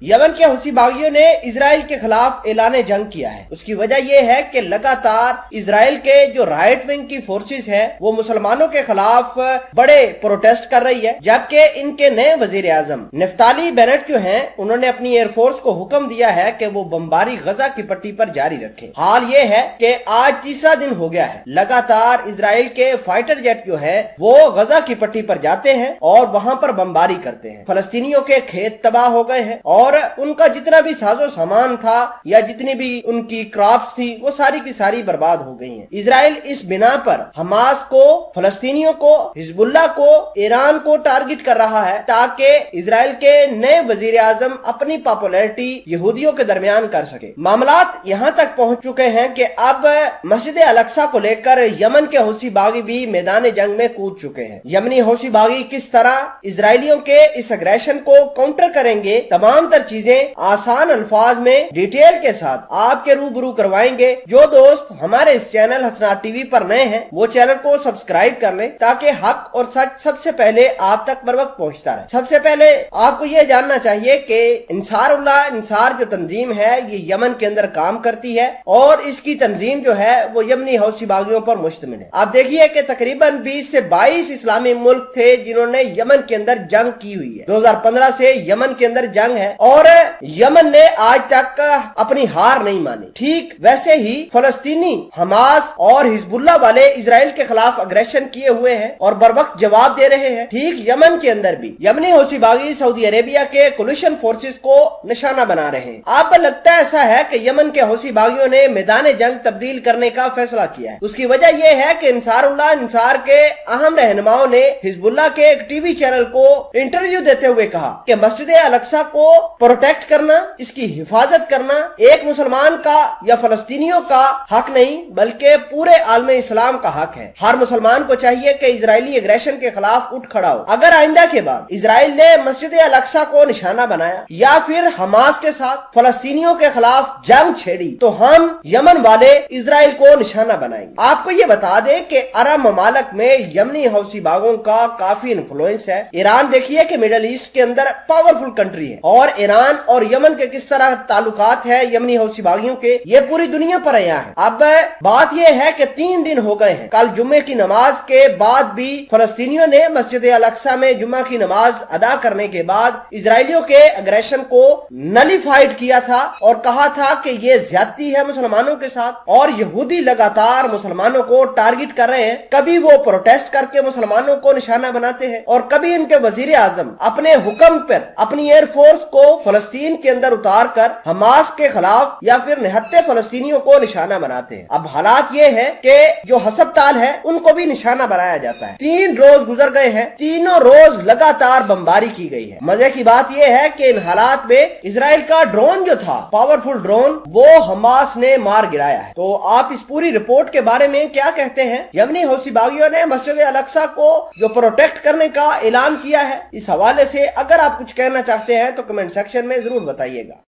Yemen के Houthi बागियों ने Israel के खिलाफ ऐलान जंग किया है। उसकी वजह यह है कि लगातार इजराइल के जो राइट विंग की फोर्सेस हैं वो मुसलमानों के खिलाफ बड़े प्रोटेस्ट कर रही है, जबकि इनके नए वजीर आजम नफ्ताली बेनेट जो हैं उन्होंने अपनी एयरफोर्स को हुक्म दिया है कि वो बमबारी गजा की पट्टी पर जारी रखे। हाल ये है कि आज तीसरा दिन हो गया है लगातार इजराइल के फाइटर जेट जो है वो गजा की पट्टी पर जाते हैं और वहां पर बमबारी करते हैं। फलस्तीनियों के खेत तबाह हो गए हैं और उनका जितना भी साजो सामान था या जितनी भी उनकी क्रॉप्स थी वो सारी की सारी बर्बाद हो गई हैं। इजराइल इस बिना पर हमास को, फलस्तीनियों को, हिजबुल्लाह को, ईरान को टारगेट कर रहा है ताकि इजराइल के नए वजीर आजम अपनी पॉपुलैरिटी यहूदियों के दरमियान कर सके। मामलात यहाँ तक पहुंच चुके हैं कि अब मस्जिद अल-अक्सा को लेकर यमन के हूसी बागी भी मैदान जंग में कूद चुके हैं। यमनी हूसी बागी किस तरह इजरायलियों के इस अग्रेशन को काउंटर करेंगे, तमाम चीजें आसान अल्फाज में डिटेल के साथ आपके रूबरू करवाएंगे। जो दोस्त हमारे इस चैनल हसनात टीवी पर नए हैं वो चैनल को सब्सक्राइब कर लें ताकि हक और सच सबसे पहले आप तक बर वक्त पहुंचता रहे। सबसे पहले आपको यह जानना चाहिए कि इंसार जो तंजीम है ये यमन के अंदर काम करती है और इसकी तंजीम जो है वो यमनी हौसी बागियों पर मुश्तमिल है। आप देखिए कि तकरीबन 20 से 22 इस्लामी मुल्क थे जिन्होंने यमन के अंदर जंग की हुई है। 2015 से यमन के अंदर जंग है और यमन ने आज तक अपनी हार नहीं मानी। ठीक वैसे ही फलस्तीनी हमास और हिजबुल्लाह वाले इजराइल के खिलाफ अग्रेशन किए हुए हैं और बर वक्त जवाब दे रहे हैं। ठीक यमन के अंदर भी यमनी हौसी बागी सऊदी अरेबिया के कोलिशन फोर्सेस को निशाना बना रहे हैं। आपको लगता है ऐसा है कि यमन के हौसी बागियों ने मैदान जंग तब्दील करने का फैसला किया है। उसकी वजह यह है कि इंसार के अहम रहनुमाओं ने हिजबुल्लाह के एक टीवी चैनल को इंटरव्यू देते हुए कहा कि मस्जिद अल-अक्सा को प्रोटेक्ट करना, इसकी हिफाजत करना एक मुसलमान का या फलस्तीनियों का हक नहीं बल्कि पूरे आलम इस्लाम का हक है। हर मुसलमान को चाहिए कि इजरायली एग्रेशन के खिलाफ उठ खड़ा हो। अगर आइंदा के बाद इजराइल ने मस्जिद अल-अक्सा को निशाना बनाया या फिर हमास के साथ फलस्तीनियों के खिलाफ जंग छेड़ी तो हम यमन वाले इजराइल को निशाना बनाएंगे। आपको ये बता दें कि अरब ममालक में यमनी हौसी बागों का काफी इन्फ्लुएंस है। ईरान देखिए कि मिडिल ईस्ट के अंदर पावरफुल कंट्री है और ईरान और यमन के किस तरह ताल्लुकात है यमनी हौसी बागियों के ये पूरी दुनिया पर आया है। अब बात यह है कि 3 दिन हो गए हैं। कल जुम्मे की नमाज के बाद भी फलस्तीनियों ने मस्जिद अल-अक्सा में जुम्मा की नमाज अदा करने के बाद इजरायलियों के अग्रेशन को नलीफाइड किया था और कहा था कि ये ज्यादती है मुसलमानों के साथ और यहूदी लगातार मुसलमानों को टारगेट कर रहे हैं। कभी वो प्रोटेस्ट करके मुसलमानों को निशाना बनाते हैं और कभी इनके वजीर आजम अपने हुक्म पर अपनी एयरफोर्स को फलस्तीन के अंदर उतार कर हमास के खिलाफ या फिर निहत्ते फलस्तीनियों को निशाना बनाते हैं। अब हालात ये है कि जो हस्पताल है उनको भी निशाना बनाया जाता है। 3 रोज गुजर गए हैं, तीनों रोज लगातार बमबारी की गई है। मजे की बात यह है कि इन हालात में इजराइल का ड्रोन जो था, पावरफुल ड्रोन, वो हमास ने मार गिराया है। तो आप इस पूरी रिपोर्ट के बारे में क्या कहते हैं? यमनी हौसी बागियों ने मस्जिद अल-अक्सा को जो प्रोटेक्ट करने का ऐलान किया है, इस हवाले से अगर आप कुछ कहना चाहते हैं तो कमेंट सेक्शन में जरूर बताइएगा।